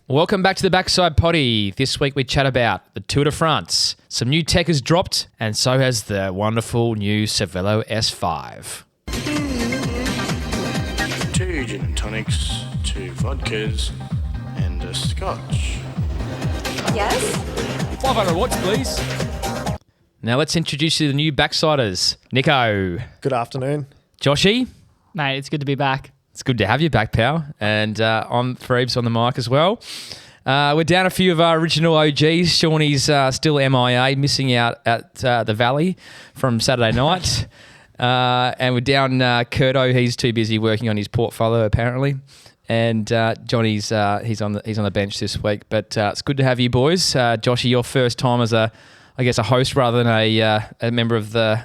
Welcome back to the Backside Poddy. This week we chat about the Tour de France. Some new tech has dropped, and so has the wonderful new Cervelo S5. 2 gin and tonics, 2 vodkas, and a scotch. Yes? 500 watts, please. Now let's introduce you to the new Backsiders. Nico. Good afternoon. Joshy. Mate, it's good to be back. It's good to have you back, pal. And I'm Friebs on the mic as well. We're down a few of our original OGs. Shawnee's still MIA, missing out at the Valley from Saturday night. And we're down Curto. He's too busy working on his portfolio, apparently. And Johnny's he's on the bench this week. But it's good to have you boys. Joshy, your first time as a host rather than a member of the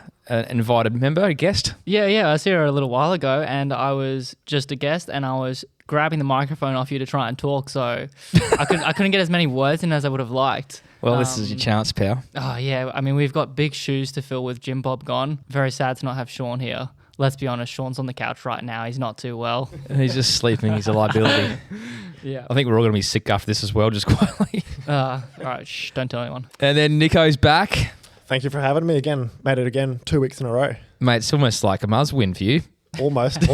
invited member, a guest. Yeah, I was here a little while ago and I was just a guest and I was grabbing the microphone off you to try and talk, so I couldn't get as many words in as I would have liked. Well, this is your chance, pal. Oh, yeah. I mean, we've got big shoes to fill with Jim Bob gone. Very sad to not have Sean here. Let's be honest, Sean's on the couch right now. He's not too well. He's just sleeping. He's a liability. Yeah. I think we're all going to be sick after this as well, just quietly. All right, shh, don't tell anyone. And then Nico's back. Thank you for having me again. Made it again 2 weeks in a row. Mate, it's almost like a Muzz win for you. Almost.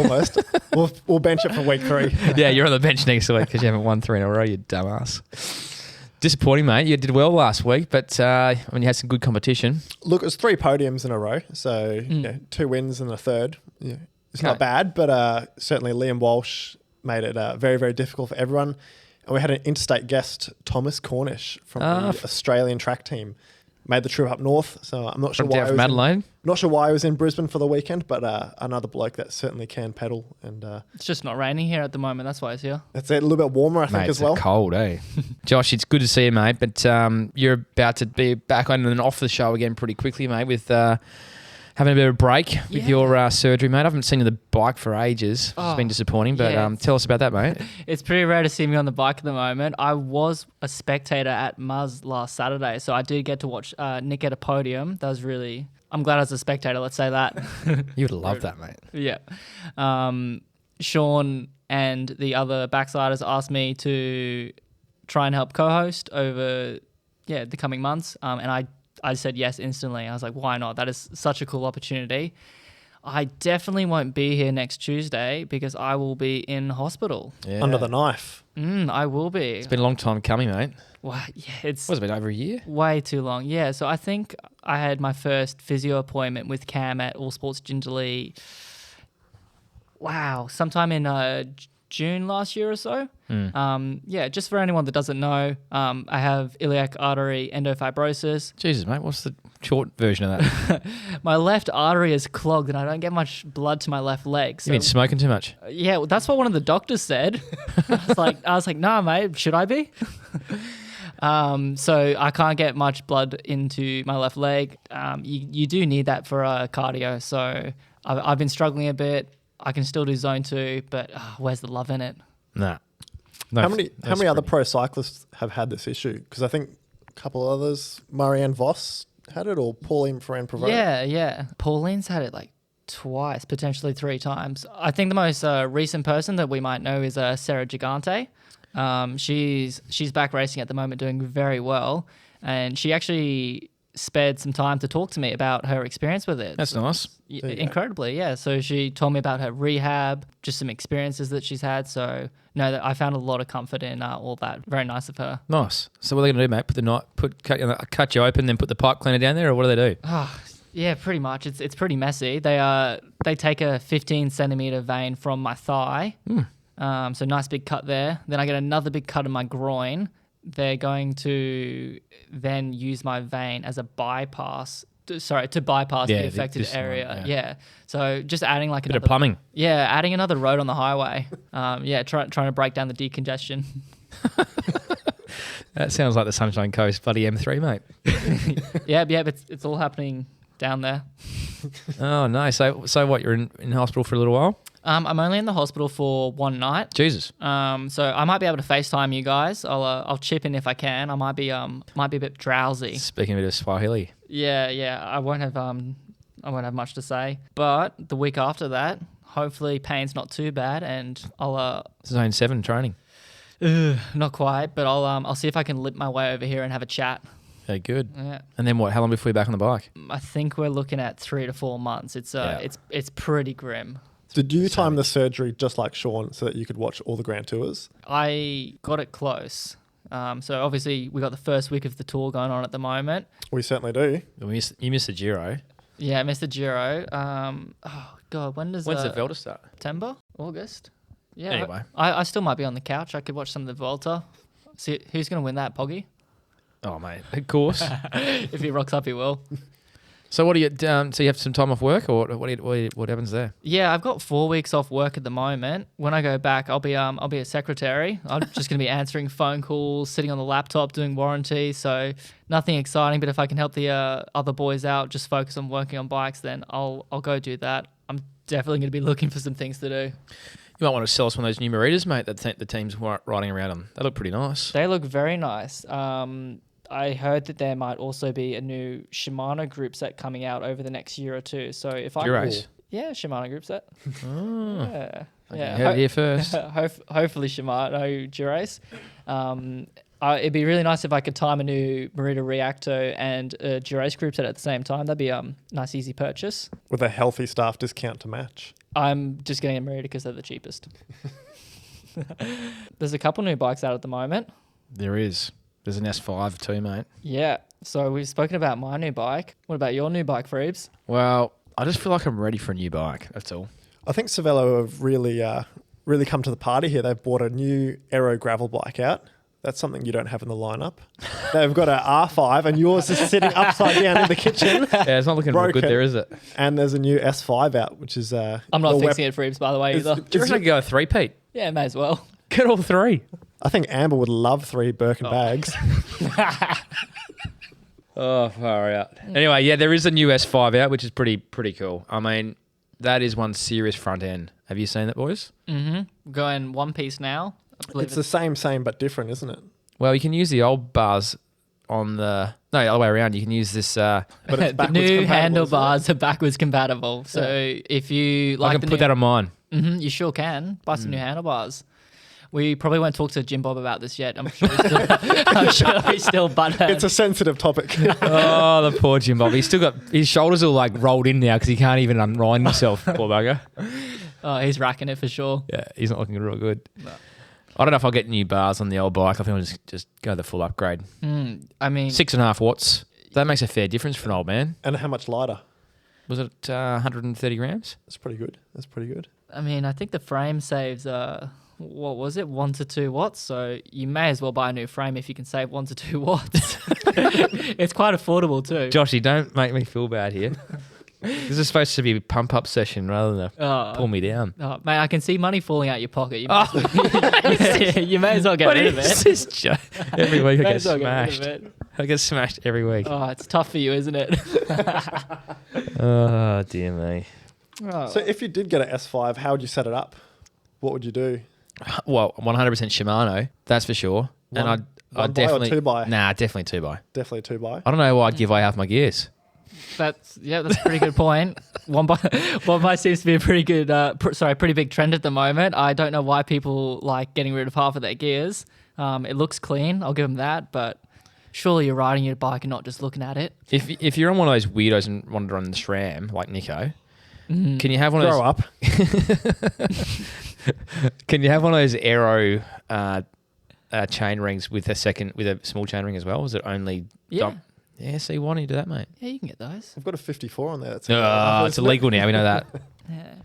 We'll bench it for week 3. Yeah, you're on the bench next week because you haven't won 3 in a row, you dumbass. Disappointing, mate. You did well last week, but I mean, you had some good competition. Look, it was 3 podiums in a row, so 2 wins and a third. Yeah, it's not bad, but certainly Liam Walsh made it very, very difficult for everyone. And we had an interstate guest, Thomas Cornish from the Australian track team. Made the trip up north, so I'm not sure why. From Adelaide. Not sure why I was in Brisbane for the weekend, but another bloke that certainly can pedal. And It's just not raining here at the moment. That's why it's here. that's it. A little bit warmer, I think, Mate, as well. it's cold, eh? Josh, it's good to see you, mate, but you're about to be back on and off the show again pretty quickly, mate, with having a bit of a break with your surgery, mate. I haven't seen you on the bike for ages. It's been disappointing, but tell us about that, mate. It's pretty rare to see me on the bike at the moment. I was a spectator at Muzz last Saturday, so I did get to watch Nick at a podium. That was really... I'm glad I was a spectator, let's say that. You would love that, mate. Yeah. Sean and the other backsiders asked me to try and help co-host over the coming months, and I said yes instantly. I was like, why not? That is such a cool opportunity. I definitely won't be here next Tuesday because I will be in hospital. Yeah. Under the knife. I will be. It's been a long time coming, mate. Well, yeah, it's What's it been, over a year? way too long. Yeah, so I think I had my first physio appointment with Cam at All Sports Gingerley. Wow, sometime in June last year or so. Just for anyone that doesn't know, I have iliac artery endofibrosis. Jesus, mate, what's the short version of that? My left artery is clogged and I don't get much blood to my left leg. So, You've been smoking too much. yeah, well, that's what one of the doctors said. I was like, nah, mate, should I be? So I can't get much blood into my left leg. You do need that for cardio. So I've been struggling a bit. I can still do zone 2, but where's the love in it? Nah. No, How many other pro cyclists have had this issue? Because I think a couple others, Marianne Vos had it, or Pauline Ferrand-Prévot. Yeah. Pauline's had it like twice, potentially 3 times. I think the most recent person that we might know is Sarah Gigante. She's back racing at the moment, doing very well, and she actually spared some time to talk to me about her experience with it. That's nice. Incredibly, yeah. So she told me about her rehab, just some experiences that she's had. So no, I found a lot of comfort in all that. Very nice of her. Nice. So what are they going to do, mate? Cut you open, then put the pipe cleaner down there, or what do they do? Yeah, pretty much. It's pretty messy. They take a 15 centimeter vein from my thigh. So nice big cut there. Then I get another big cut in my groin. They're going to then use my vein as a bypass. To bypass the affected area. Yeah. So just adding like Bit of plumbing. Yeah, adding another road on the highway. Trying to break down the decongestion. That sounds like the Sunshine Coast bloody M3, mate. Yeah, but it's all happening down there. Oh, no. So what, you're in hospital for a little while? I'm only in the hospital for 1 night. Jesus. So I might be able to FaceTime you guys. I'll chip in if I can. I might be a bit drowsy. Speaking a bit of Swahili. Yeah. I won't have much to say. But the week after that, hopefully pain's not too bad, and I'll Zone 7 training. Not quite, but I'll see if I can lip my way over here and have a chat. Yeah, good. Yeah. And then what? How long before you're back on the bike? I think we're looking at 3 to 4 months. It's pretty grim. Did you time the surgery just like Sean so that you could watch all the Grand Tours? I got it close. So obviously we got the first week of the tour going on at the moment. We certainly do. You missed the Giro. Yeah, Mr. Giro. Oh God, When's the Vuelta start? September, August. Yeah. Anyway. I still might be on the couch. I could watch some of the Vuelta. See who's going to win that, Poggy? Oh mate, of course. If he rocks up, he will. So what do you? So you have some time off work, or what happens there? Yeah, I've got 4 weeks off work at the moment. When I go back, I'll be a secretary. I'm just going to be answering phone calls, sitting on the laptop, doing warranty. So nothing exciting. But if I can help the other boys out, just focus on working on bikes, then I'll go do that. I'm definitely going to be looking for some things to do. You might want to sell us one of those new Maritas, mate. That the team's riding around on. They look pretty nice. They look very nice. I heard that there might also be a new Shimano group set coming out over the next year or two. So if yeah, Shimano group set. Oh. Yeah, Okay, heard it here first. Hopefully Shimano Durace. It'd be really nice if I could time a new Merida Reacto and a Durace group set at the same time. That'd be a nice, easy purchase. With a healthy staff discount to match. I'm just getting a Merida because they're the cheapest. There's a couple new bikes out at the moment. There is. There's an S5 too, mate. Yeah. So we've spoken about my new bike. What about your new bike, Friebs? Well, I just feel like I'm ready for a new bike. That's all. I think Cervelo have really come to the party here. They've bought a new aero gravel bike out. That's something you don't have in the lineup. They've got an R5 and yours is sitting upside down in the kitchen. Yeah, it's not looking real good there, is it? And there's a new S5 out, which is... I'm not fixing it, Friebs, by the way, either. Do you reckon I could go a three-peat? Yeah, may as well. Get all three. I think Amber would love 3 Birkin bags. Oh, far out. Anyway, yeah, there is a new S5 out, which is pretty cool. I mean, that is one serious front end. Have you seen that, boys? Mm-hmm. Going one piece now. It's the same but different, isn't it? Well, you can use the old bars on the... No, the other way around. You can use this... But it's the new compatible, handlebars are backwards compatible. So if you like I can put that on mine. Mm-hmm, you sure can. Buy some new handlebars. We probably won't talk to Jim Bob about this yet. I'm sure he's still butthurt. It's a sensitive topic. Oh, the poor Jim Bob. He's still got... His shoulders are like rolled in now because he can't even unwind himself, poor bugger. Oh, he's racking it for sure. Yeah, he's not looking real good. No. I don't know if I'll get new bars on the old bike. I think I'll just go the full upgrade. I mean... 6.5 watts. That makes a fair difference for an old man. And how much lighter? Was it 130 grams? That's pretty good. I mean, I think the frame saves... what was it? 1 to 2 watts. So you may as well buy a new frame if you can save 1 to 2 watts. It's quite affordable too. Joshy, don't make me feel bad here. This is supposed to be a pump up session rather than pull me down. Oh, mate, I can see money falling out your pocket. You may as well get rid of it. Every week I get smashed. I get smashed every week. Oh, it's tough for you, isn't it? Oh, dear me. Oh. So if you did get an S5, how would you set it up? What would you do? Well, 100% Shimano, that's for sure. And I'd definitely... 2x? Nah, definitely 2x. Definitely 2x. I don't know why I'd give away half my gears. That's a pretty good point. One by seems to be a pretty good, pretty big trend at the moment. I don't know why people like getting rid of half of their gears. It looks clean, I'll give them that, but surely you're riding your bike and not just looking at it. If you're on one of those weirdos and want to run the SRAM, like Nico, can you have one of those... Grow up. Can you have one of those aero chain rings with a small chain ring as well? Is it only... Yeah. Yeah, see, why don't you do that, mate? Yeah, you can get those. I've got a 54 on there. That's it's illegal now, we know that. Yeah.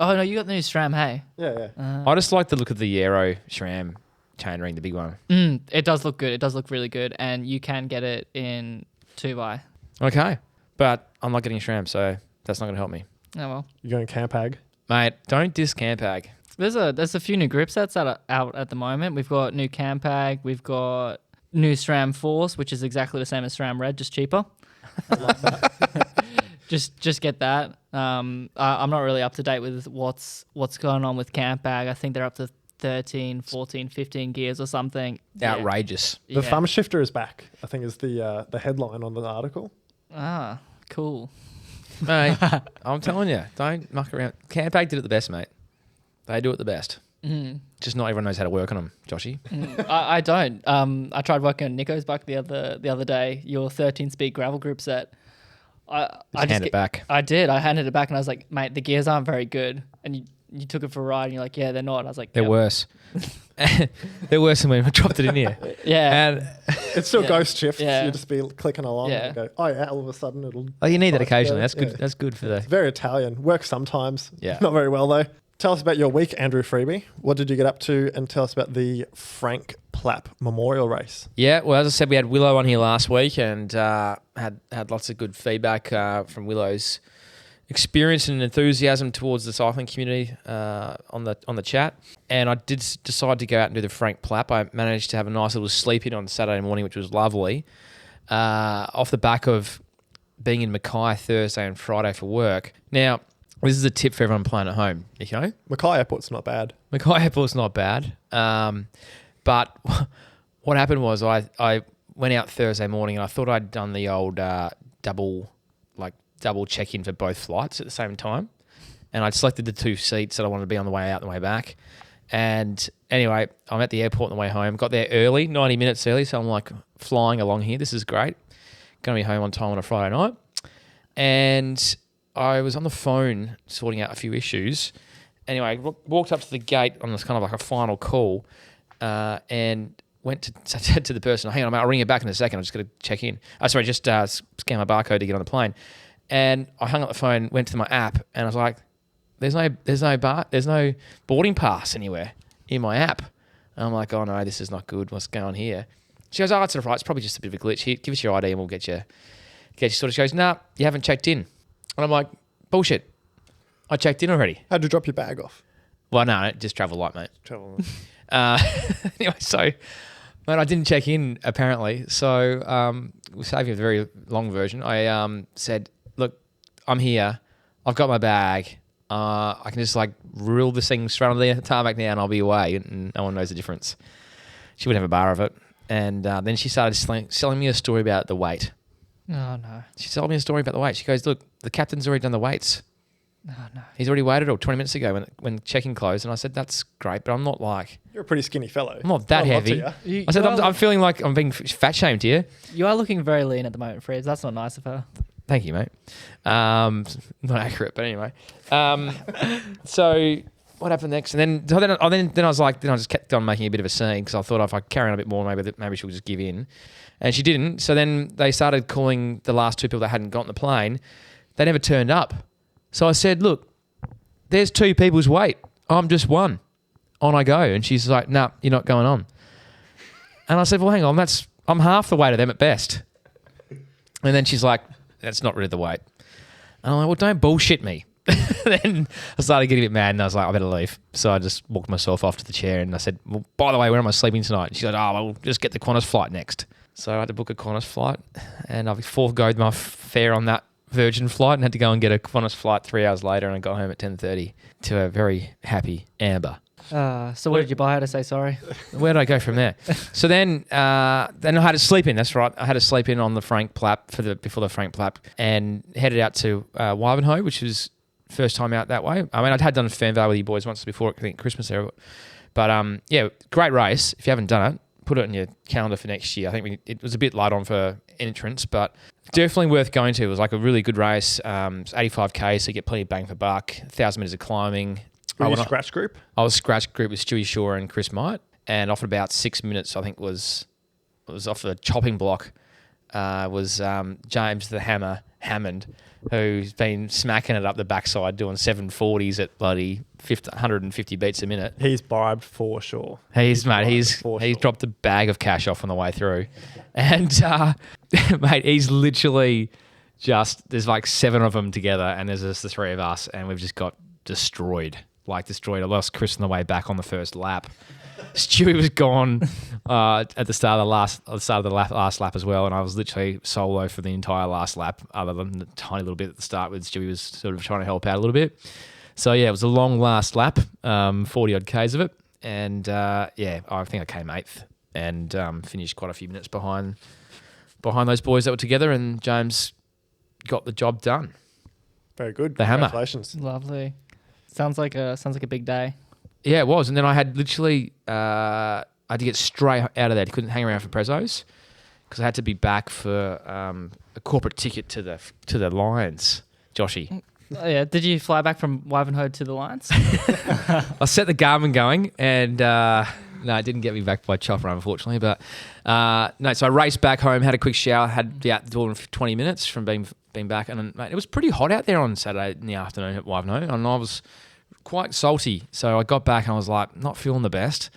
Oh, no, you got the new SRAM, hey? Yeah. I just like the look of the Aero SRAM chain ring, the big one. It does look good. It does look really good. And you can get it in 2x. Okay. But I'm not getting a SRAM, so that's not going to help me. Oh, well. You're going Campag? Mate, don't diss Campag. There's a few new grip sets that are out at the moment. We've got new Campag. We've got new SRAM Force, which is exactly the same as SRAM Red, just cheaper. Just get that. I'm not really up to date with what's going on with Campag. I think they're up to 13, 14, 15 gears or something. Outrageous. The thumb shifter is back, I think is the headline on the article. Ah, cool. Mate, I'm telling you, don't muck around. Campag did it the best, mate. They do it the best. Just not everyone knows how to work on them, Joshy. I don't. I tried working on Nico's bike the other day. Your 13-speed gravel group set. I Hand it back. I did. I handed it back and I was like, mate, the gears aren't very good. And you took it for a ride and you're like, yeah, they're not. I was like, They're "Yep." worse. They're worse than when I dropped it in here. Yeah. And It's still ghost shifts. Yeah. You just be clicking along Yeah. and go, oh yeah, all of a sudden it'll. you need that Nice occasionally. go. That's good. Yeah. That's good for the. Very Italian. Works sometimes. Yeah. Not very well though. Tell us about your week, Andrew Friebe. What did you get up to? And tell us about the Frank Plapp Memorial Race. Yeah, well, as I said, we had Willow on here last week and had lots of good feedback from Willow's experience and enthusiasm towards the cycling community on the chat. And I did decide to go out and do the Frank Plapp. I managed to have a nice little sleep in on Saturday morning, which was lovely. Off the back of being in Mackay Thursday and Friday for work. Now, this is a tip for everyone playing at home. You know, Mackay Airport's not bad. Mackay Airport's not bad. But what happened was I went out Thursday morning and I thought I'd done the old double check-in for both flights at the same time. And I'd selected the 2 seats that I wanted to be on the way out and the way back. And anyway, I'm at the airport on the way home. Got there early, 90 minutes early. So I'm like flying along here. This is great. Going to be home on time on a Friday night. And I was on the phone sorting out a few issues. Anyway, walked up to the gate on this kind of like a final call and said to the person, hang on, mate, I'll ring you back in a second. I'm just going to check in. Just scan my barcode to get on the plane. And I hung up the phone, went to my app, and I was like, there's no boarding pass anywhere in my app. And I'm like, oh no, this is not good. What's going on here? She goes, oh, it's all right. It's probably just a bit of a glitch. Here, give us your ID and we'll get you sorted. She goes, nah, you haven't checked in. And I'm like, bullshit. I checked in already. How'd you drop your bag off? Well, no, just travel light, mate. Travel. Anyway, so, mate, I didn't check in apparently. So we're saving a very long version. I said, look, I'm here. I've got my bag. I can just like reel this thing straight on the tarmac now and I'll be away and no one knows the difference. She wouldn't have a bar of it. And then she started selling me a story about the weight. Oh, no. She told me a story about the weight. She goes, look, the captain's already done the weights. Oh, no. He's already waited 20 minutes ago when check-in closed. And I said, that's great, but I'm not like... You're a pretty skinny fellow. I'm not that Not a lot to heavy. you. I said, I'm feeling like I'm being fat-shamed here. You are looking very lean at the moment, Friebs. That's not nice of her. Thank you, mate. Not accurate, but anyway. So what happened next? And then I was like, then I just kept on making a bit of a scene because I thought if I carry on a bit more, maybe she'll just give in. And she didn't. So then they started calling the last 2 people that hadn't gotten the plane. They never turned up. So I said, look, there's 2 people's weight. I'm just one. On I go. And she's like, nah, you're not going on. And I said, well, hang on, I'm half the weight of them at best. And then she's like, that's not really the weight. And I'm like, well, don't bullshit me. Then I started getting a bit mad and I was like, I better leave. So I just walked myself off to the chair and I said, well, by the way, where am I sleeping tonight? And she said, oh, well, just get the Qantas flight next. So I had to book a Qantas flight and I've foregoed my fare on that Virgin flight and had to go and get a Qantas flight 3 hours later and I got home at 10:30 to a very happy Amber. So what did you buy her to say sorry? Where did I go from there? So then I had to sleep in. That's right. I had to sleep in on the Frank Plapp before the Frank Plapp and headed out to Wivenhoe, which was first time out that way. I mean, I'd had done Fernvale with you boys once before, I think Christmas era. But yeah, great race. If you haven't done it, put it in your calendar for next year. I think it was a bit light on for entrance, but definitely worth going to. It was like a really good race. It's 85k, so you get plenty of bang for buck. 1,000 metres of climbing. Were you scratch group? I was scratch group with Stewie Shaw and Chris Might, and off at about 6 minutes, I think was off the chopping block. Was James the Hammer Hammond, who's been smacking it up the backside, doing 740s at bloody 150 beats a minute. He's bribed for sure. He's dropped a bag of cash off on the way through, and mate, he's literally there's like 7 of them together, and there's just the 3 of us, and we've just got destroyed. I lost Chris on the way back on the first lap. Stewie was gone at the start of the last lap as well, and I was literally solo for the entire last lap, other than the tiny little bit at the start when Stewie was sort of trying to help out a little bit. So yeah, it was a long last lap, 40 odd Ks of it, and yeah, I think I came 8th and finished quite a few minutes behind those boys that were together, and James got the job done. Very good. The Hammer. Congratulations. Lovely. Sounds like a big day. Yeah, it was. And then I had literally, I had to get straight out of there. I couldn't hang around for prezos because I had to be back for a corporate ticket to the Lions, Joshy. Oh, yeah. Did you fly back from Wivenhoe to the Lions? I set the Garmin going and no, it didn't get me back by chopper, unfortunately. But no, so I raced back home, had a quick shower, had to be out the door in 20 minutes from being back. And mate, it was pretty hot out there on Saturday in the afternoon at Wivenhoe. And I was quite salty. So I got back and I was like, not feeling the best.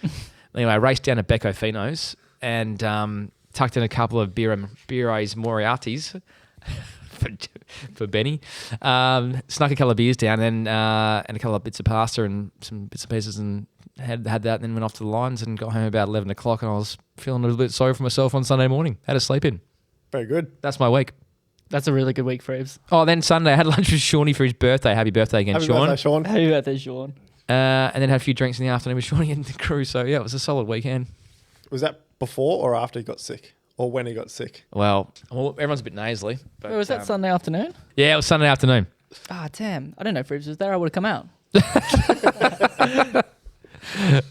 Anyway, I raced down to Becco Fino's and tucked in a couple of Birres Moriarty's for Benny. Snuck a couple of beers down and a couple of bits of pasta and some bits and pieces and had that and then went off to the Lions and got home about 11 o'clock and I was feeling a little bit sorry for myself on Sunday morning. Had to sleep in. Very good. That's my week. That's a really good week, Friebs. Oh, then Sunday I had lunch with Shawnee for his birthday. Happy birthday again, Happy Sean. birthday, Sean. Happy birthday, Sean. And then had a few drinks in the afternoon with Shawnee and the crew. So yeah, it was a solid weekend. Was that before or after he got sick? Or when he got sick? Well, everyone's a bit nasally. But, Wait, was that Sunday afternoon? Yeah, it was Sunday afternoon. Ah, damn. I didn't know Friebs was there. I would have come out.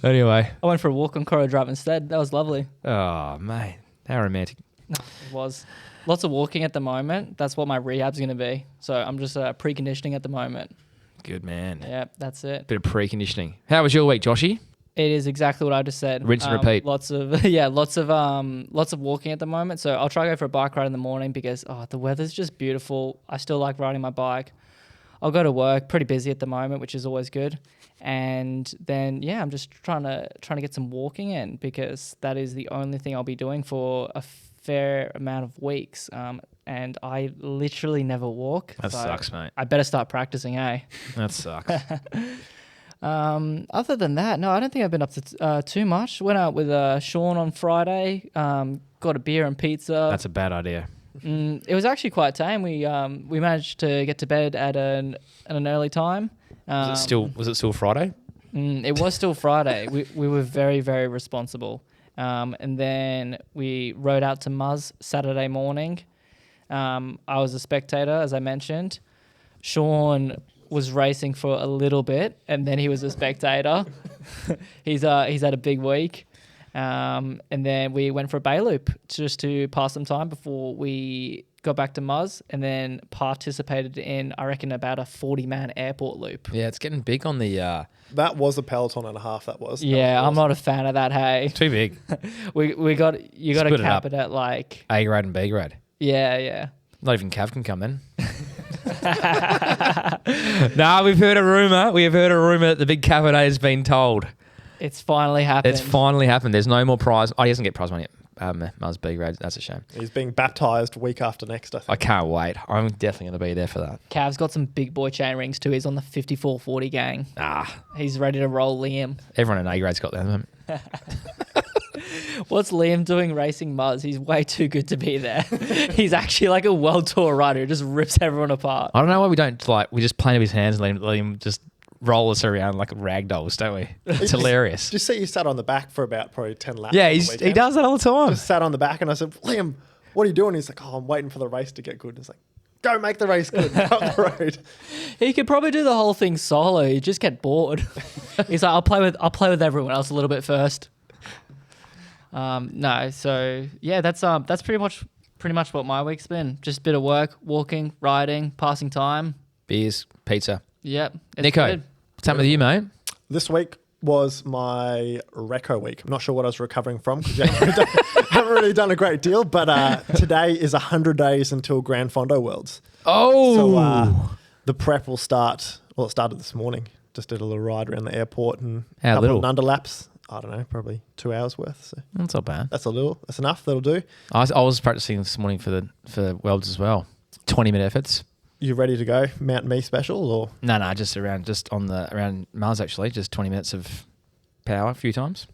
Anyway. I went for a walk on Coro Drive instead. That was lovely. Oh, mate. How romantic. It was. Lots of walking at the moment. That's what my rehab's going to be. So I'm just preconditioning at the moment. Good man. Yeah, that's it. Bit of preconditioning. How was your week, Joshy? It is exactly what I just said. Rinse and repeat. Lots of walking at the moment. So I'll try to go for a bike ride in the morning because the weather's just beautiful. I still like riding my bike. I'll go to work, pretty busy at the moment, which is always good. And then I'm just trying to get some walking in because that is the only thing I'll be doing for a fair amount of weeks. And I literally never walk. That sucks, mate. I better start practicing, eh? That sucks. Other than that, no, I don't think I've been up to too much. Went out with Sean on Friday. Got a beer and pizza. That's a bad idea. It was actually quite tame. We managed to get to bed at an early time. Was it still Friday? It was still Friday. We were very, very responsible. And then we rode out to Muzz Saturday morning. I was a spectator, as I mentioned. Sean was racing for a little bit, and then he was a spectator. He's had a big week. And then we went for a bay loop just to pass some time before we got back to Muzz, and then participated in, I reckon, about a 40-man airport loop. Yeah, it's getting big on the... That was a peloton and a half, that was. Yeah, I'm not a fan of that, hey. Too big. You got to Split cap it at like... A grade and B grade. Yeah. Not even Cav can come then. No, we've heard a rumour. We have heard a rumour that the big Cabernet has been told. It's finally happened. It's finally happened. There's no more prize. Oh, he doesn't get prize money at Mars B grade. That's a shame. He's being baptised week after next, I think. I can't wait. I'm definitely going to be there for that. Cav's got some big boy chain rings too. He's on the 54-40 gang. He's ready to roll Liam. Everyone in A grade's got them. What's Liam doing racing Muzz? He's way too good to be there. He's actually like a world tour rider who just rips everyone apart. I don't know why we don't we just play with his hands and let him just roll us around like rag dolls, don't we? It's hilarious. Just see you sat on the back for about probably 10 laps. Yeah, he does that all the time. Just sat on the back and I said, Liam, what are you doing? He's like, I'm waiting for the race to get good. And it's like, go make the race good. Go up the road. He could probably do the whole thing solo. He'd just get bored. He's like, I'll play with everyone else a little bit first. No, so yeah, that's pretty much what my week's been. Just a bit of work, walking, riding, passing time. Beers, pizza. Yep. Nico, good. what's up with you, mate? This week was my reco week. I'm not sure what I was recovering from because I haven't really done a great deal, but today is 100 days until Grand Fondo Worlds. Oh! So the prep will start, well, it started this morning. Just did a little ride around the airport and a couple of underlaps. I don't know, probably 2 hours worth. So that's not bad. That's That's enough. That'll do. I was practicing this morning for Worlds as well. 20-minute efforts. You ready to go? Mount Me special or? No, just around Mars actually. Just 20 minutes of power a few times.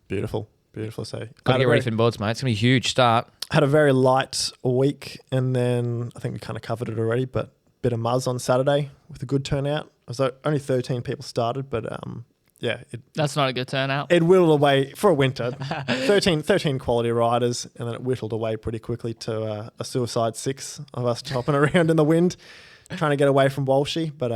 Beautiful. So Got to get ready for the boards, mate. It's going to be a huge start. Had a very light week and then I think we kind of covered it already, but bit of Muzz on Saturday with a good turnout. It was only 13 people started, but yeah. That's not a good turnout. It whittled away for a winter. 13 quality riders, and then it whittled away pretty quickly to a suicide 6 of us chopping around in the wind, trying to get away from Walshy. But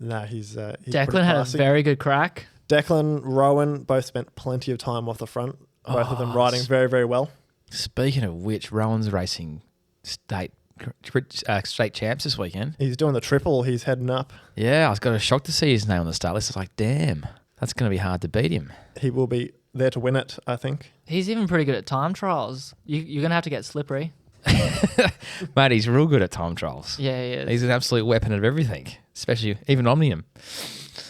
no, he's Declan had a very good crack. Declan, Rowan both spent plenty of time off the front. Both of them riding very, very well. Speaking of which, Rowan's racing state champs this weekend. He's doing the triple. He's heading up. Yeah, I was got a shock to see his name on the start list. It's like, damn, that's going to be hard to beat him. He will be there to win it, I think. He's even pretty good at time trials. You're going to have to get slippery. Mate, he's real good at time trials. Yeah, he is. He's an absolute weapon of everything, especially even Omnium.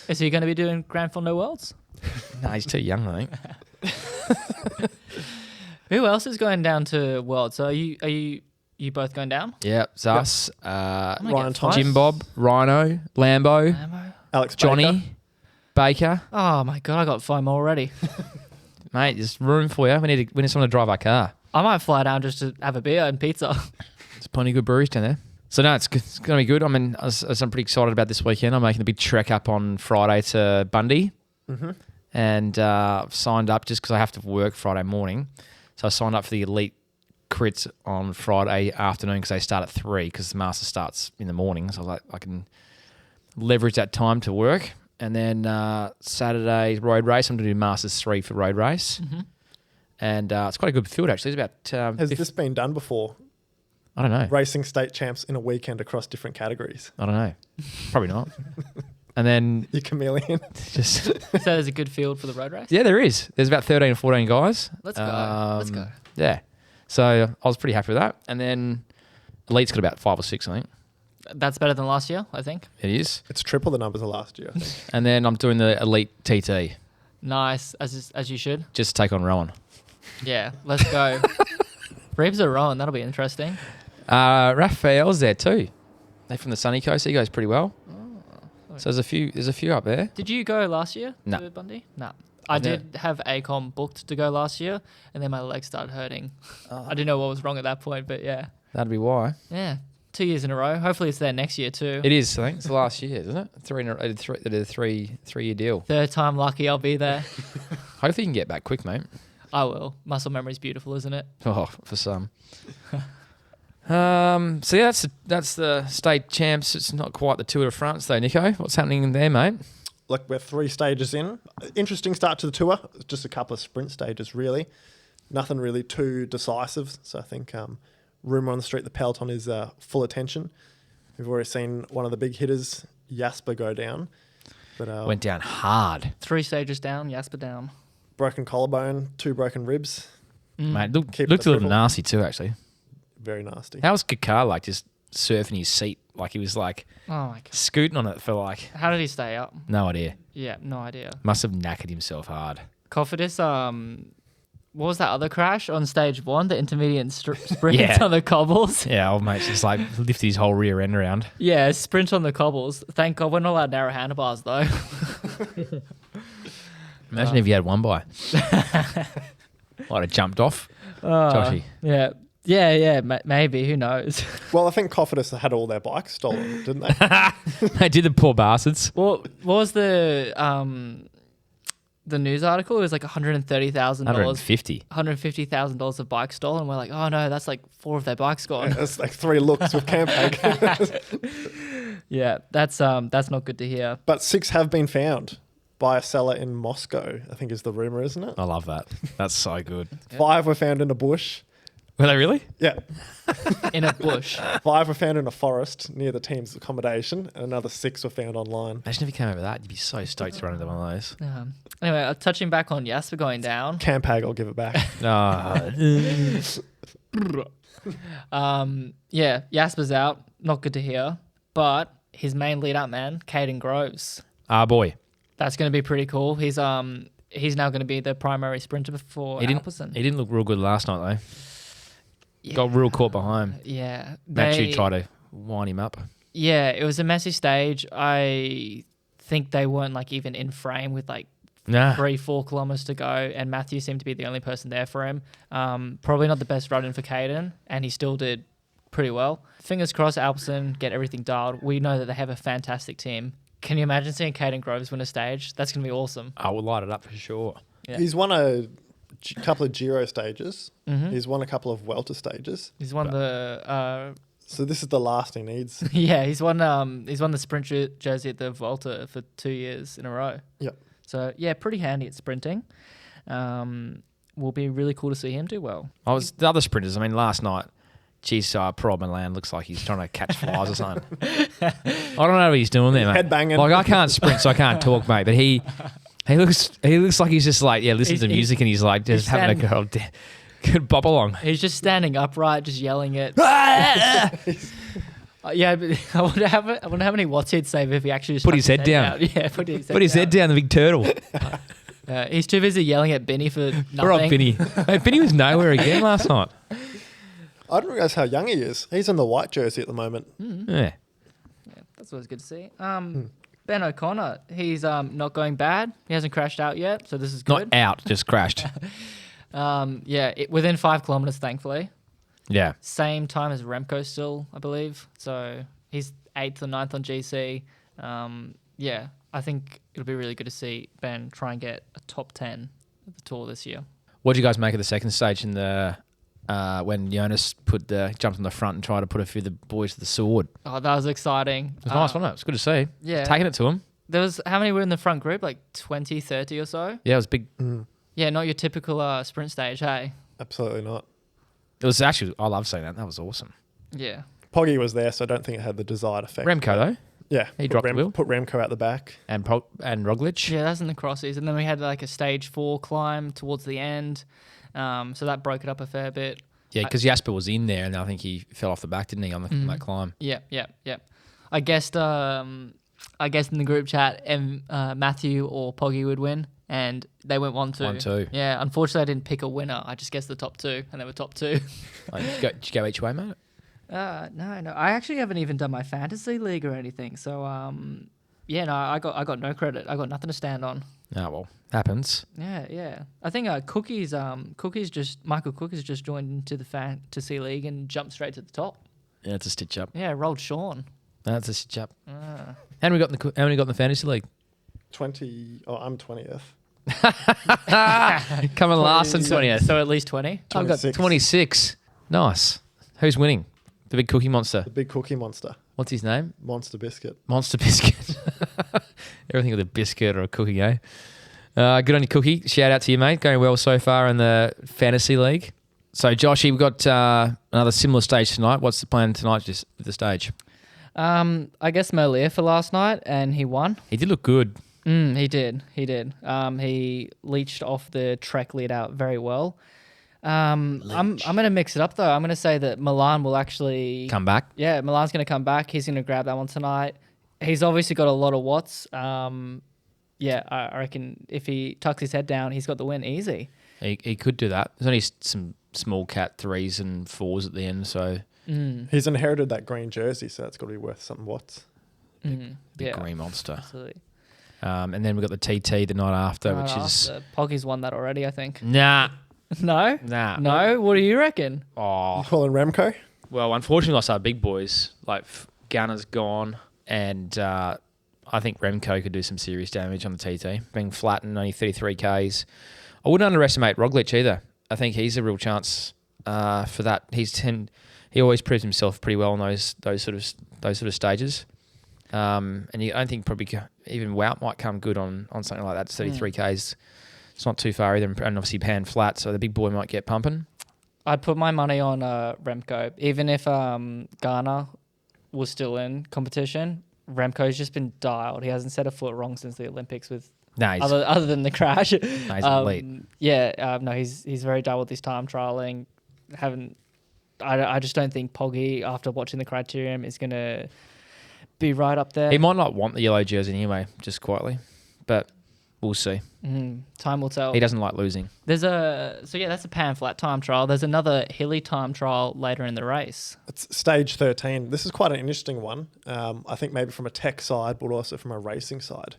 Is he going to be doing Grand Final No Worlds? No, he's too young, I think. Who else is going down to Worlds? So are you both going down? Yeah, it's us. Ryan Thomas. Jim Bob, Rhino, Lambo, Alex Johnny, Baker. Oh my God, I got FOMO already. Mate, there's room for you. We need someone to drive our car. I might fly down just to have a beer and pizza. There's plenty of good breweries down there. So no, it's going to be good. I mean, I'm pretty excited about this weekend. I'm making a big trek up on Friday to Bundy. Mm-hmm. And I've signed up just because I have to work Friday morning. So I signed up for the Elite Crits on Friday afternoon because they start at 3 because the Master starts in the morning. So I can leverage that time to work. And then Saturday road race, I'm going to do Masters 3 for road race. Mm-hmm. And it's quite a good field, actually. It's about... Has this been done before? I don't know. Racing state champs in a weekend across different categories. I don't know. Probably not. And then... You chameleon. just... So there's a good field for the road race? Yeah, there is. There's about 13 or 14 guys. Let's go. Let's go. Yeah. So I was pretty happy with that. And then Elite's got about 5 or 6, I think. That's better than last year, I think. It is. It's triple the numbers of last year, I think. And then I'm doing the Elite TT. Nice, as you should. Just to take on Rowan. Yeah, let's go. Friebs are Rowan, that'll be interesting. Raphael's there too. They're from the sunny coast. He goes pretty well. So there's a few up there. Did you go last year No. to Bundy? No. I did have ACOM booked to go last year, and then my legs started hurting. I didn't know what was wrong at that point, but yeah. That'd be why. Yeah, 2 years in a row. Hopefully it's there next year too. It is, I think. It's the last year, isn't it? They did a three-year deal. Third time lucky I'll be there. Hopefully you can get back quick, mate. I will. Muscle memory's beautiful, isn't it? Oh, for some. So yeah, that's the state champs. It's not quite the Tour de France though, Nico. What's happening there, mate? Look, we're 3 stages in. Interesting start to the tour. Just a couple of sprint stages, really. Nothing really too decisive. So I think rumour on the street, the peloton is full attention. We've already seen one of the big hitters, Jasper, go down. But Went down hard. 3 stages down, Jasper down. broken collarbone, 2 broken ribs. Mate, looked Keep a it little triple. nasty too, actually. Very nasty. How was Kakar like just surfing his seat? Like he was like Oh my God. scooting on it for like, How did he stay up? no idea. Yeah, no idea. Must have knackered himself hard. Cofidis, what was that other crash on stage 1? The intermediate sprint Yeah. on the cobbles. Yeah, old mate's just like lifted his whole rear end around. Yeah, sprint on the cobbles. Thank God we're not allowed narrow handlebars though. Imagine if you had one by. Might have jumped off. Joshy. Yeah, maybe. Who knows? Well, I think Cofidis had all their bikes stolen, didn't they? They did, the poor bastards. What was the news article? It was like $130,000. $150,000 of bikes stolen. We're like, oh no, that's like 4 of their bikes gone. It's like 3 looks with camp bag. Yeah, that's not good to hear. But 6 have been found by a seller in Moscow, I think is the rumour, isn't it? I love that. That's so good. 5 were found in a bush. Were they really? Yeah. In a bush. 5 were found in a forest near the team's accommodation, and another 6 were found online. Imagine if you came over that. You'd be so stoked to run into one of those. Anyway, touching back on Jasper going down. Campag, I'll give it back. Yeah, Jasper's out. Not good to hear. But his main lead up man, Caden Groves. Boy. That's going to be pretty cool. He's now going to be the primary sprinter for He Alpecin. didn't look real good last night, though. Got real caught behind. Yeah. Matthew tried to wind him up. Yeah, it was a messy stage. I think they weren't like even in frame with like Nah. 3-4 kilometers to go, and Matthew seemed to be the only person there for him. Probably not the best run-in for Caden, and he still did pretty well. Fingers crossed Alpecin get everything dialed. We know that they have a fantastic team. Can you imagine seeing Caden Groves win a stage? That's going to be awesome. I will light it up for sure. Yeah. He's won a couple of Giro stages. Mm-hmm. He's won a couple of Welter stages. He's won the So this is the last he needs. yeah, he's won the sprint jersey at the Volta for 2 years in a row. Yep. So yeah, pretty handy at sprinting. Will be really cool to see him do well. The other sprinters. I mean, last night, geez, poor old Milan looks like he's trying to catch flies or something. I don't know what he's doing there, mate. Headbanging. Like, I can't sprint, so I can't talk, mate. But he looks like he's just like, listening to music and he's like just having a good bob along. He's just standing upright, just yelling it. Yeah, but I wonder how many watts he'd save if he actually just Put his head down. Yeah, put his Head down, the big turtle. He's too busy yelling at Benny for nothing. Poor old Benny. Mate, Benny was nowhere again last night. I didn't realise how young he is. He's in the white jersey at the moment. Yeah. That's always good to see. Ben O'Connor, he's not going bad. He hasn't crashed out yet, so this is good. Not out, just crashed. Within 5 kilometers, thankfully. Yeah. Same time as Remco still, I believe. So he's 8th or 9th on GC. I think it'll be really good to see Ben try and get a top 10 at the Tour this year. What did you guys make of the second stage in the when Jonas jumped on the front and tried to put a few of the boys to the sword? Oh, that was exciting. It was nice, wasn't it? It was good to see. Yeah. Taking it to him. There was, how many were in the front group? Like 20, 30 or so? Yeah, it was big. Yeah, not your typical sprint stage, hey? Absolutely not. It was actually, I love seeing that. That was awesome. Yeah. Poggy was there, so I don't think it had the desired effect. Remco, though. Yeah. He dropped the wheel. Put Remco out the back. And Roglic. Yeah, that's in the crosses. And then we had like a stage 4 climb towards the end. So that broke it up a fair bit. Yeah, because Jasper was in there, and I think he fell off the back, didn't he, on that climb? Yeah. I guessed in the group chat, Matthew or Poggy would win, and they went 1-2. 1-2. Yeah, unfortunately, I didn't pick a winner. I just guessed the top 2, and they were top 2. Did you go each way, mate? No. I actually haven't even done my fantasy league or anything. So, I got no credit. I got nothing to stand on. Oh, well, happens. Yeah. I think Michael Cook has just joined into the fantasy league and jumped straight to the top. Yeah, it's a stitch up. Yeah, rolled Sean. That's a stitch up. How many got in the fantasy league? 20. Oh, I'm 20th. Coming last and 20th. So at least 20. I've got 26. Nice. Who's winning? The big cookie monster. The big cookie monster. What's his name? Monster Biscuit. Monster Biscuit. Everything with a biscuit or a cookie, eh? Good on you, Cookie. Shout out to you, mate. Going well so far in the fantasy league. So, Joshy, we've got another similar stage tonight. What's the plan tonight, just with the stage? I guess Merlier for last night, and he won. He did look good. He did. He leached off the Trek lead out very well. I'm going to mix it up, though. I'm going to say that Milan will actually... Come back? Yeah, Milan's going to come back. He's going to grab that one tonight. He's obviously got a lot of watts. I reckon if he tucks his head down, he's got the win easy. He could do that. There's only some small cat 3s and 4s at the end, so... He's inherited that green jersey, so that's got to be worth something watts. Big green monster. Absolutely. And then we've got the TT the night after, is... Poggy's won that already, I think. Nah. No? Nah. No? What do you reckon? Oh. You calling Remco? Well, unfortunately, lost our big boys. Like, Gunner's gone, and I think Remco could do some serious damage on the TT. Being flat and only 33 Ks. I wouldn't underestimate Roglic either. I think he's a real chance for that. He always proves himself pretty well on those sort of stages. And I don't think probably even Wout might come good on something like that. 33 Ks. It's not too far either, and obviously pan flat, so the big boy might get pumping. I'd put my money on Remco. Even if Ghana was still in competition, Remco's just been dialed. He hasn't set a foot wrong since the Olympics with other than the crash. No, he's elite. He's very dialed with his time trialing. I just don't think Poggy, after watching the criterium, is going to be right up there. He might not want the yellow jersey anyway, just quietly, but we'll see. Time will tell. He doesn't like losing. That's a pan flat time trial. There's another hilly time trial later in the race. It's stage 13. This is quite an interesting one. I think maybe from a tech side, but also from a racing side.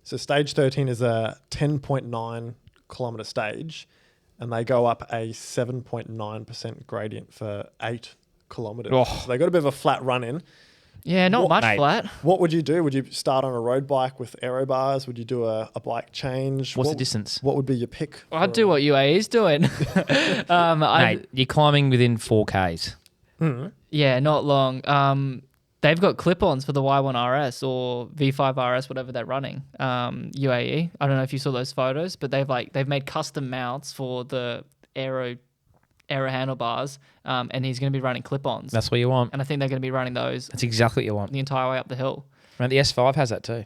So stage 13 is a 10.9 kilometre stage, and they go up a 7.9% gradient for 8 kilometres. Oh. So they got a bit of a flat run in. Yeah, not much flat. What would you do? Would you start on a road bike with aero bars? Would you do a bike change? What's the distance? What would be your pick? I'd do what UAE's doing. Mate, you're climbing within 4Ks. Yeah, not long. They've got clip-ons for the Y1 RS or V5 RS, whatever they're running. UAE. I don't know if you saw those photos, but they've made custom mounts for the aero handlebars, and he's going to be running clip-ons. That's what you want. And I think they're going to be running those That's exactly what you want. the entire way up the hill. And the S5 has that too.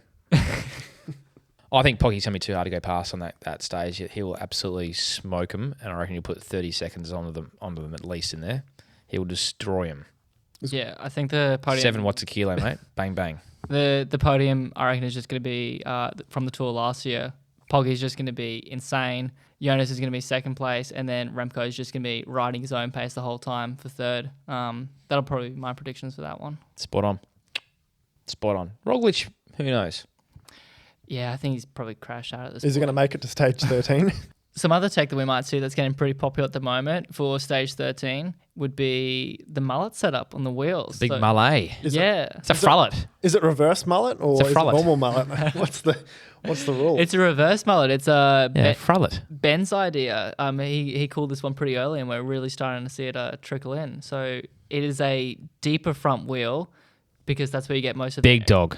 I think Poggy's going to be too hard to go past on that stage. He will absolutely smoke them, and I reckon he'll put 30 seconds onto them at least in there. He will destroy them. Yeah, I think the podium... 7 watts a kilo, mate. Bang, bang. The podium, I reckon, is just going to be from the tour last year. Poggy's just going to be insane. Jonas is going to be second place, and then Remco is just going to be riding his own pace the whole time for third. That'll probably be my predictions for that one. Spot on. Roglic, who knows? Yeah, I think he's probably crashed out at this Is he going to make it to stage 13? Some other tech that we might see that's getting pretty popular at the moment for stage 13 would be the mullet setup on the wheels. Big mullet. Is It's a frullet. Is it reverse mullet or It's a is it frullet. normal mullet? What's the rule? It's a reverse mullet. It's Frullet. Ben's idea. He called this one pretty early, and we're really starting to see it trickle in. So it is a deeper front wheel because that's where you get most of Big dog.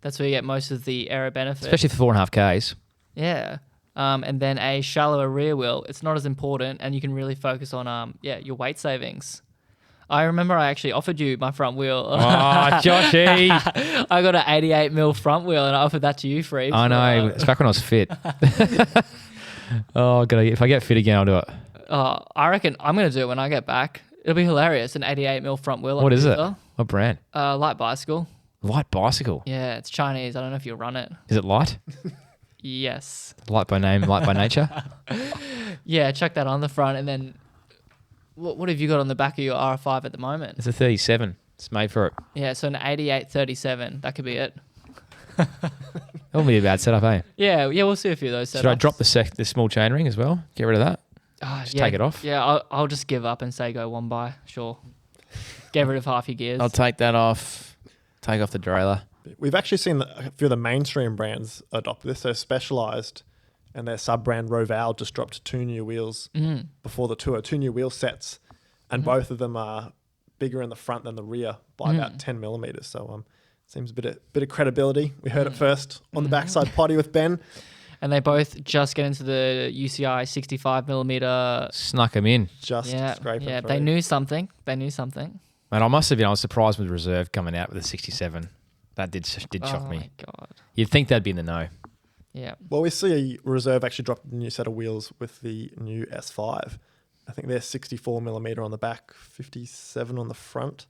That's where you get most of the aero benefit. Especially for 4.5Ks. Yeah. And then a shallower rear wheel. It's not as important, and you can really focus on your weight savings. I remember I actually offered you my front wheel. Oh, Joshy. I got an 88mm front wheel, and I offered that to you, Friebs. I know. It's back when I was fit. If I get fit again, I'll do it. I reckon I'm going to do it when I get back. It'll be hilarious. An 88mm front wheel. What is it? What brand? Light bicycle. Light bicycle. Yeah, it's Chinese. I don't know if you'll run it. Is it light? Yes. Light by name, light by nature. Yeah, chuck that on the front, and then what have you got on the back of your R5 at the moment? It's a 37. It's made for it. Yeah, so an 88-37. That could be it. That wouldn't be a bad setup, eh? Yeah, we'll see a few of those setups. Should I drop the small chainring as well? Get rid of that? Just take it off? Yeah, I'll just give up and say go one by. Sure. Get rid of half your gears. I'll take that off. Take off the derailleur. We've actually seen a few of the mainstream brands adopt this. They're Specialized, and their sub-brand Roval just dropped 2 new wheels before the tour, 2 new wheel sets, and both of them are bigger in the front than the rear by about 10 millimeters. So seems a bit of credibility. We heard it first on the Backside Poddy with Ben. And they both just get into the UCI 65mm. Snuck them in. Just scraping Yeah, through. they knew something. And I must have been, I was surprised with Reserve coming out with a 67. That did shock me. Oh my God. You'd think they'd be in the know. Yeah. Well, we see Reserve actually dropped a new set of wheels with the new S5. I think they're 64mm on the back, 57 on the front.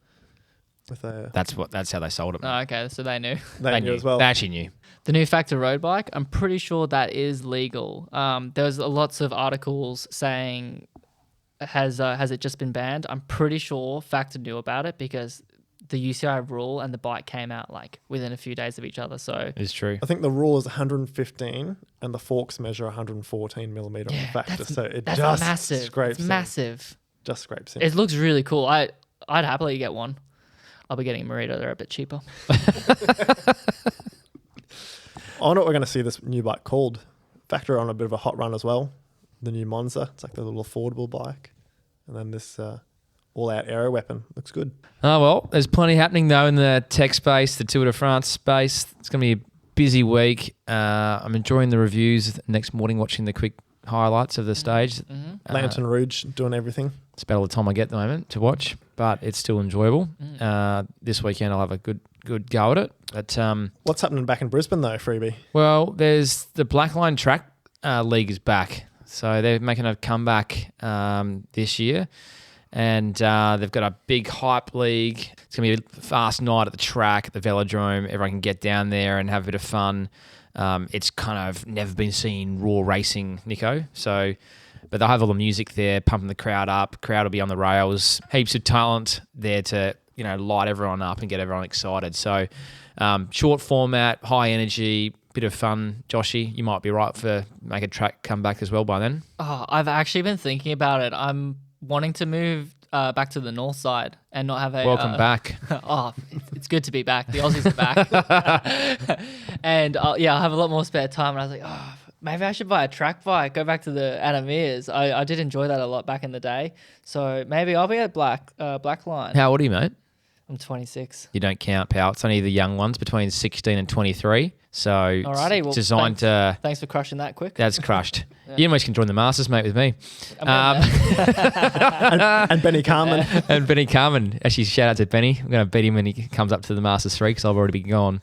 That's how they sold it. Oh, okay, so they knew. They knew as well. They actually knew. The new Factor road bike, I'm pretty sure that is legal. There's lots of articles saying, has it just been banned? I'm pretty sure Factor knew about it because the UCI rule and the bike came out like within a few days of each other. So It's true. I think the rule is 115 and the forks measure 114mm on the Factor. So it that's just massive. scrapes It's in. massive. Just scrapes in. It looks really cool. I'd happily get one. I'll be getting a Merito. They're a bit cheaper. I wonder what we're going to see this new bike called. Factor on a bit of a hot run as well. The new Monza. It's like the little affordable bike. And then this all-out aero weapon. Looks good. Oh, well, there's plenty happening, though, in the tech space, the Tour de France space. It's going to be a busy week. I'm enjoying the reviews next morning, watching the quick highlights of the stage. Lantern Rouge doing everything. It's about all the time I get at the moment to watch, but it's still enjoyable. This weekend I'll have a good go at it. But What's happening back in Brisbane, though, Friebe? well, there's the Blackline Track League is back. So they're making a comeback this year. And they've got a big hype league. It's going to be a fast night at the track, at the velodrome. Everyone can get down there and have a bit of fun. It's kind of never been seen raw racing, Nico. But they'll have all the music there, pumping the crowd up. Crowd will be on the rails. Heaps of talent there to, light everyone up and get everyone excited. So short format, high energy, bit of fun. Joshy, you might be right for make a track comeback as well by then. Oh, I've actually been thinking about it. I'm wanting to move back to the north side and not have a... Welcome back. It's good to be back. The Aussies are back. And I'll have a lot more spare time. And I was like, maybe I should buy a track bike, go back to the Adamirs. I did enjoy that a lot back in the day. So maybe I'll be at Blackline. How old are you, mate? I'm 26. You don't count, pal. It's only the young ones between 16 and 23. So Alrighty, it's well, designed to... Thanks for crushing that quick. That's crushed. You almost can join the Masters, mate, with me. And Benny Carmen. And Benny Carmen. Actually, shout out to Benny. I'm going to beat him when he comes up to the Masters 3 because I've already been gone.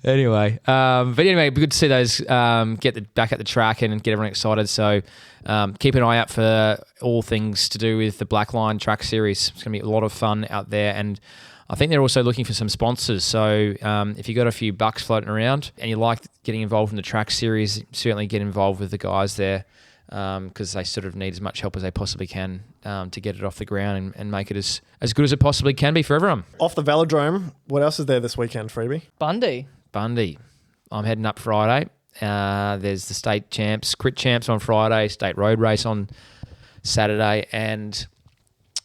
Anyway, but anyway, it'd be good to see those get back at the track and get everyone excited. So keep an eye out for all things to do with the Blackline Track Series. It's going to be a lot of fun out there, and I think they're also looking for some sponsors. So if you've got a few bucks floating around and you like getting involved in the track series, certainly get involved with the guys there because they sort of need as much help as they possibly can to get it off the ground and make it as good as it possibly can be for everyone. Off the velodrome, what else is there this weekend, Friebe? Bundy. I'm heading up Friday. There's the state champs, crit champs on Friday, state road race on Saturday, and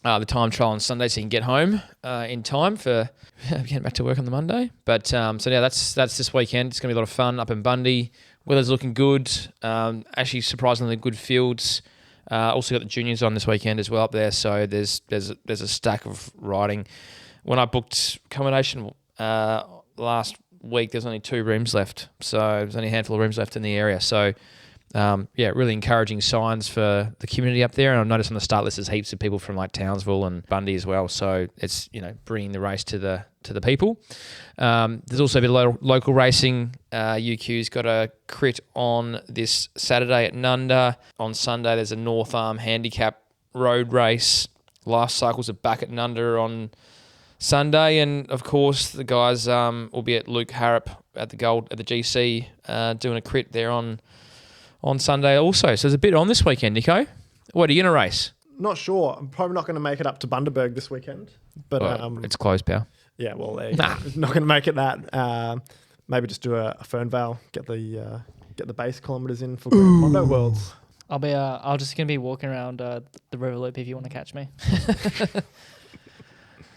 the time trial on Sunday, so you can get home in time for getting back to work on the Monday. But so yeah, that's this weekend. It's going to be a lot of fun up in Bundy. Weather's looking good. Actually, surprisingly good fields. Also got the juniors on this weekend as well up there. So there's a stack of riding. When I booked accommodation last week, there's only 2 rooms left. So there's only a handful of rooms left in the area. So really encouraging signs for the community up there. And I've noticed on the start list there's heaps of people from like Townsville and Bundy as well. So it's, bringing the race to the people. There's also a bit of local racing. UQ's got a crit on this Saturday at Nunda. On Sunday there's a North Arm handicap road race. Last cycles are back at Nunda on Sunday, and of course the guys will be at Luke Harrop at the GC doing a crit there on Sunday also. So there's a bit on this weekend, Nico. What, are you going to race? Not sure. I'm probably not going to make it up to Bundaberg this weekend. But it's closed, pal. Yeah, well, not going to make it that. Maybe just do a Fernvale, get the base kilometres in for Grand Mondo Worlds. I'll just going to be walking around the River Loop if you want to catch me.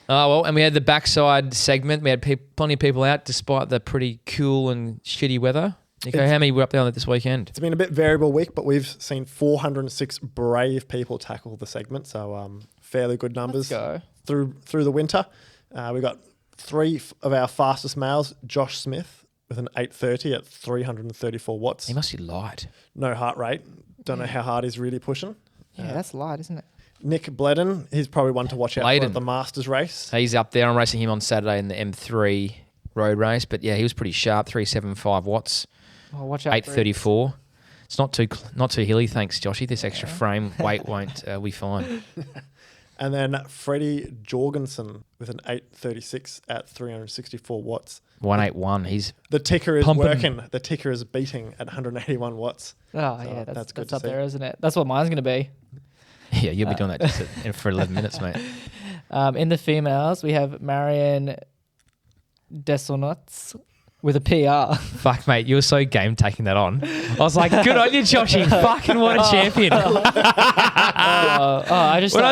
And we had the backside segment. We had plenty of people out despite the pretty cool and shitty weather. Nico, how many were up there on it this weekend? It's been a bit variable week, but we've seen 406 brave people tackle the segment, so fairly good numbers. Let's go. Through the winter. We got 3 of our fastest males, Josh Smith with an 8:30 at 334 watts. He must be light. No heart rate. Don't know how hard he's really pushing. Yeah, that's light, isn't it? Nick Bledden, he's probably one to watch out for at the Masters race. He's up there. I'm racing him on Saturday in the M3 road race, but yeah, he was pretty sharp, 375 watts. Oh, watch out. 834. It's not too hilly, thanks, Joshy. This extra frame weight won't be fine. And then Freddie Jorgensen with an 836 at 364 watts. 181. The ticker is pumping. working. The ticker is beating at 181 watts. Oh, so yeah, that's good up to see. there, isn't it? That's what mine's going to be. Yeah, you'll be doing that just for 11 minutes, mate. In the females, we have Marion Desonuts with a PR. Fuck, mate, you were so game taking that on. I was like, good on you, Joshy. Fucking what a champion. I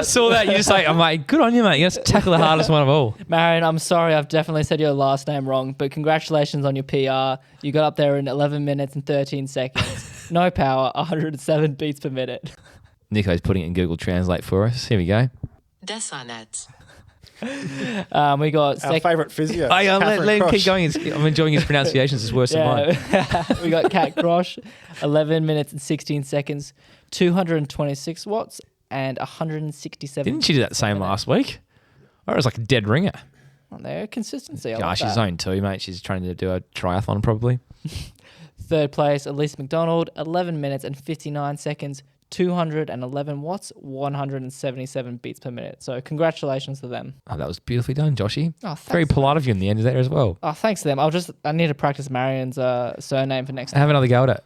saw that, I'm like, good on you, mate. You got to tackle the hardest one of all. Marion, I'm sorry, I've definitely said your last name wrong, but congratulations on your PR. You got up there in 11 minutes and 13 seconds. No power, 107 beats per minute. Nico's putting it in Google Translate for us. Here we go. Desonuts. We got our favourite physio. Let him keep going. I'm enjoying his pronunciations. It's worse than mine. We got Kat Grosh, 11 minutes and 16 seconds, 226 watts and 167. Didn't she do that the same last week? Or it was like a dead ringer. On there, consistency. She's zone 2, mate. She's trying to do a triathlon probably. Third place, Elise McDonald, 11 minutes and 59 seconds, 211 watts, 177 beats per minute. So congratulations to them. Oh, that was beautifully done, Joshy. Oh, thanks. Very polite of you in the end there as well. Oh, thanks to them. I need to practice Marion's surname for next time. Have another go at it.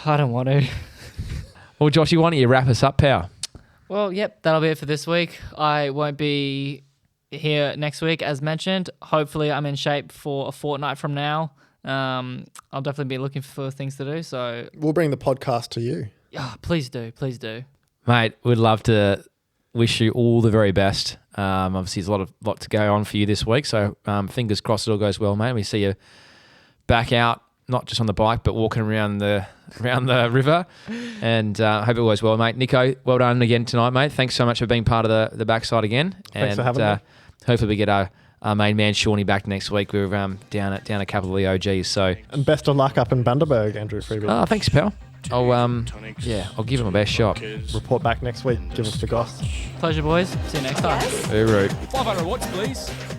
I don't want to. Well, Joshy, why don't you wrap us up, pal? Well, yep, that'll be it for this week. I won't be here next week, as mentioned. Hopefully I'm in shape for a fortnight from now. I'll definitely be looking for things to do. So we'll bring the podcast to you. Oh, please do. Mate, we'd love to wish you all the very best. Obviously, there's a lot to go on for you this week, so fingers crossed it all goes well, mate. We see you back out not just on the bike, but walking around the river. And hope it goes well, mate. Nico, well done again tonight, mate. Thanks so much for being part of the Backside again. Thanks for having me. Hopefully we get our main man Shawnee back next week. We're down at a couple of the OGs. So And best of luck up in Bundaberg, Andrew Friebe. oh, thanks, pal. I'll give him my best shot. Report back next week. Give us the goss. Pleasure, boys. See you next time. Yes. Hooroo. 500 watts, please.